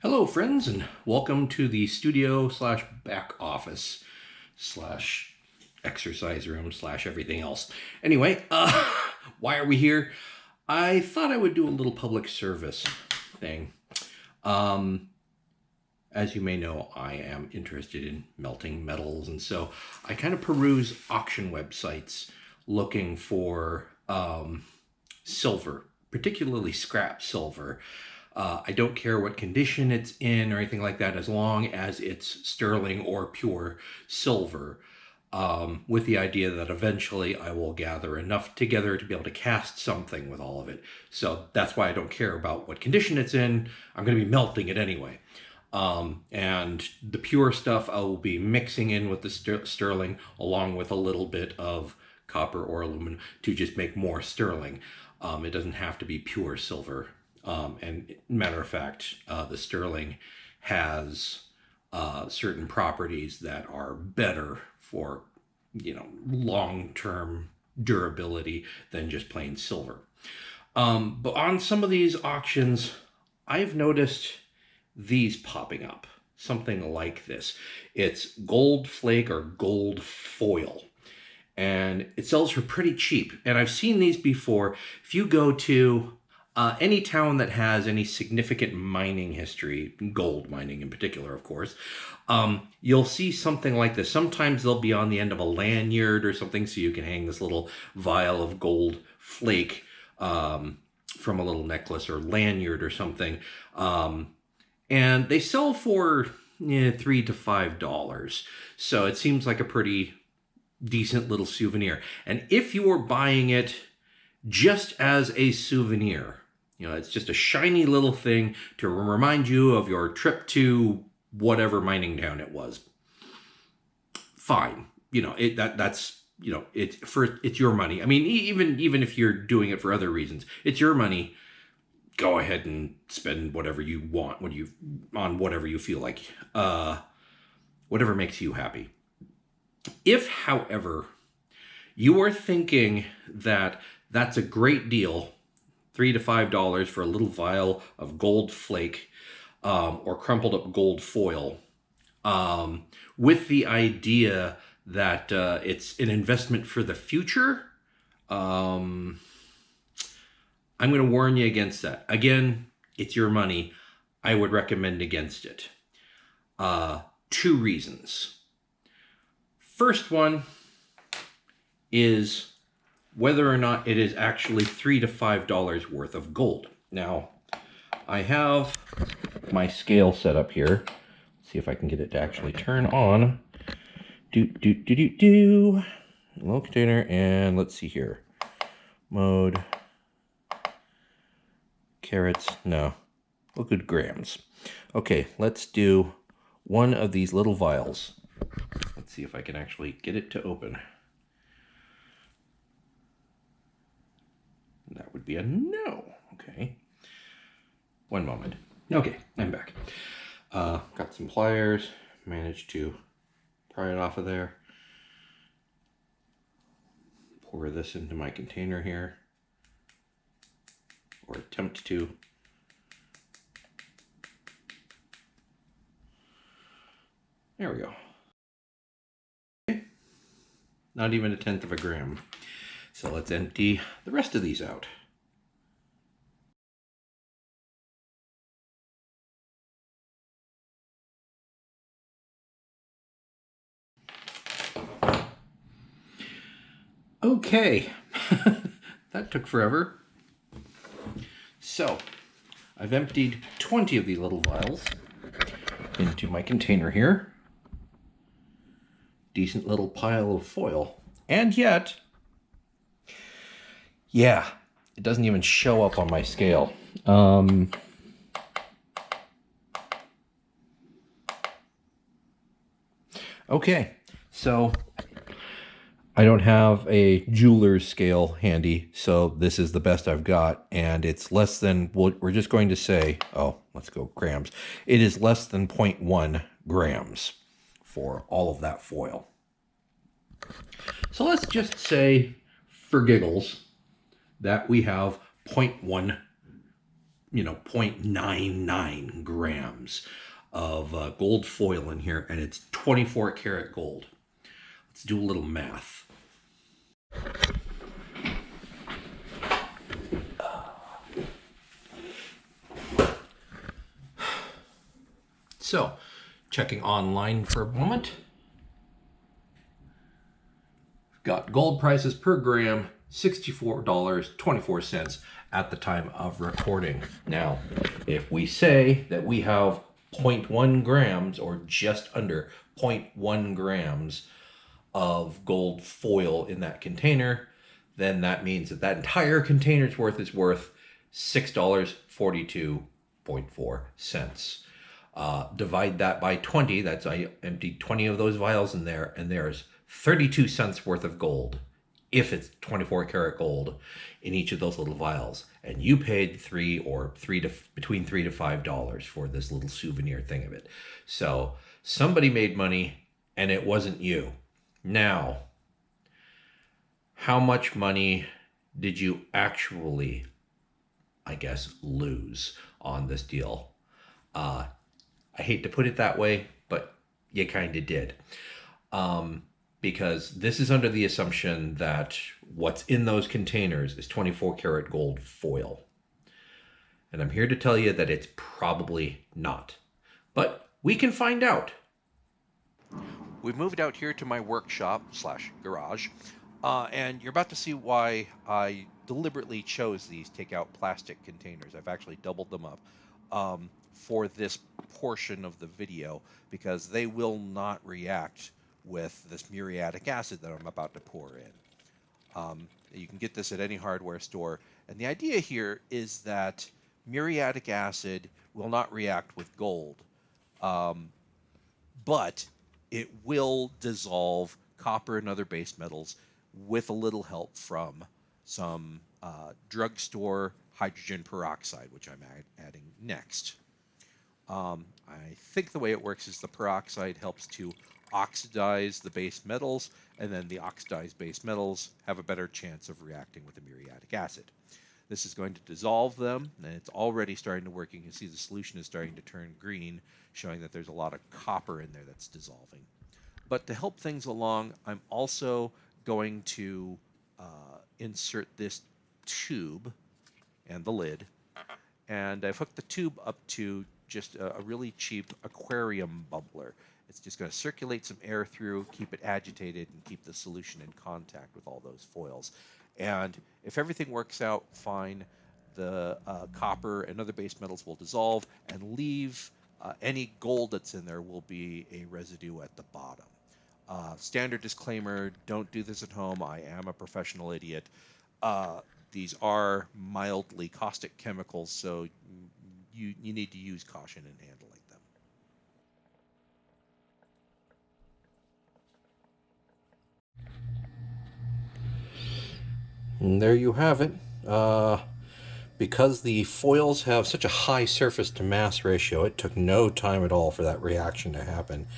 Hello friends, and welcome to the studio slash back office slash exercise room slash everything else. Anyway, why are we here? I thought I would do a little public service thing. As you may know, I am interested in melting metals, and so I kind of peruse auction websites looking for silver, particularly scrap silver. I don't care what condition it's in or anything like that, as long as it's sterling or pure silver, with the idea that eventually I will gather enough together to be able to cast something with all of it. So that's why I don't care about what condition it's in. I'm going to be melting it anyway. And the pure stuff I will be mixing in with the sterling along with a little bit of copper or aluminum to just make more sterling. It doesn't have to be pure silver. And matter of fact, the sterling has certain properties that are better for, long-term durability than just plain silver. But on some of these auctions, I've noticed these popping up, something like this. It's gold flake or gold foil, and it sells for pretty cheap. And I've seen these before. If you go to any town that has any significant mining history, gold mining in particular, of course, you'll see something like this. Sometimes they'll be on the end of a lanyard or something, so you can hang this little vial of gold flake from a little necklace or lanyard or something. And they sell for $3 to $5. So it seems like a pretty decent little souvenir. And if you are buying it just as a souvenir, it's just a shiny little thing to remind you of your trip to whatever mining town it was. Fine. It's your money. I mean, even if you're doing it for other reasons, it's your money. Go ahead and spend whatever you want on whatever you feel like, whatever makes you happy. If, however, you are thinking that that's a great deal, $3 to $5 for a little vial of gold flake or crumpled up gold foil, with the idea that it's an investment for the future, I'm going to warn you against that. Again, it's your money. I would recommend against it. 2 reasons. First one is whether or not it is actually $3 to $5 worth of gold. Now, I have my scale set up here. Let's see if I can get it to actually turn on. Little container, and let's see here. Mode. Carats, no. Look at grams. Okay, let's do one of these little vials. Let's see if I can actually get it to open. That would be a no. Okay. One moment. Okay, I'm back. Got some pliers. Managed to pry it off of there. Pour this into my container here. Or attempt to. There we go. Okay. Not even 1/10 of a gram. So let's empty the rest of these out. Okay, that took forever. So, I've emptied 20 of these little vials into my container here. Decent little pile of foil. And yet, yeah, it doesn't even show up on my scale. Okay, so I don't have a jeweler's scale handy, so this is the best I've got, and it's less than, we're just going to say, let's go grams. It is less than 0.1 grams for all of that foil. So let's just say, for giggles, that we have 0.1 0.99 grams of gold foil in here, and it's 24 karat gold. Let's do a little math. So, checking online for a moment. Got gold prices per gram, $64.24 at the time of recording. Now, if we say that we have 0.1 grams or just under 0.1 grams of gold foil in that container, then that means that that entire container's worth is worth $6.42.4. Divide that by 20, that's I emptied 20 of those vials in there, and there's 32 cents worth of gold, if it's 24 karat gold, in each of those little vials. And you paid between $3 to $5 for this little souvenir thing of it. So somebody made money, and it wasn't you. Now, how much money did you actually, I guess, lose on this deal? I hate to put it that way, but you kind of did. Because this is under the assumption that what's in those containers is 24 karat gold foil. And I'm here to tell you that it's probably not. But we can find out. We've moved out here to my workshop / garage, and you're about to see why I deliberately chose these takeout plastic containers. I've actually doubled them up for this portion of the video because they will not react with this muriatic acid that I'm about to pour in. You can get this at any hardware store, and the idea here is that muriatic acid will not react with gold, but it will dissolve copper and other base metals with a little help from some drugstore hydrogen peroxide, which I'm adding next. I think the way it works is the peroxide helps to oxidize the base metals, and then the oxidized base metals have a better chance of reacting with the muriatic acid. This is going to dissolve them, and it's already starting to work. You can see the solution is starting to turn green, showing that there's a lot of copper in there that's dissolving. But to help things along, I'm also going to insert this tube and the lid, and I've hooked the tube up to just a really cheap aquarium bubbler. It's just going to circulate some air through, keep it agitated, and keep the solution in contact with all those foils. And if everything works out fine, the copper and other base metals will dissolve and leave any gold that's in there will be a residue at the bottom. Standard disclaimer, don't do this at home. I am a professional idiot. These are mildly caustic chemicals, so you need to use caution in handling them. And there you have it. Because the foils have such a high surface to mass ratio, it took no time at all for that reaction to happen.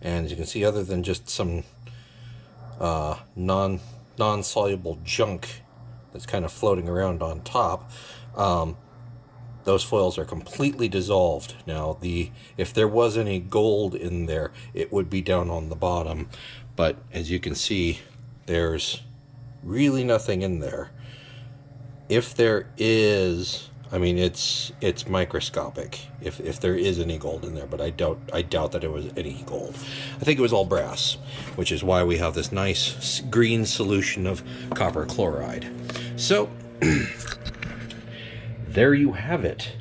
And as you can see, other than just some non-soluble junk that's kind of floating around on top, those foils are completely dissolved. Now, if there was any gold in there, it would be down on the bottom. But as you can see, there's really nothing in there. If there is, I mean, it's microscopic if there is any gold in there, but I doubt that it was any gold. I think it was all brass, which is why we have this nice green solution of copper chloride. So there you have it.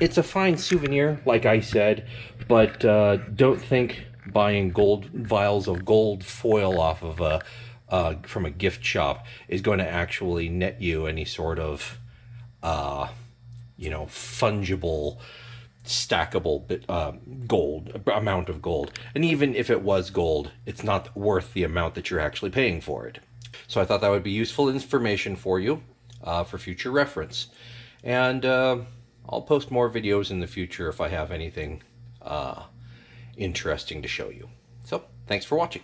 It's a fine souvenir, like I said, but don't think buying gold vials of gold foil off of from a gift shop is going to actually net you any sort of fungible, stackable gold amount of gold. And even if it was gold, it's not worth the amount that you're actually paying for it. So I thought that would be useful information for you for future reference. And I'll post more videos in the future if I have anything interesting to show you. So thanks for watching.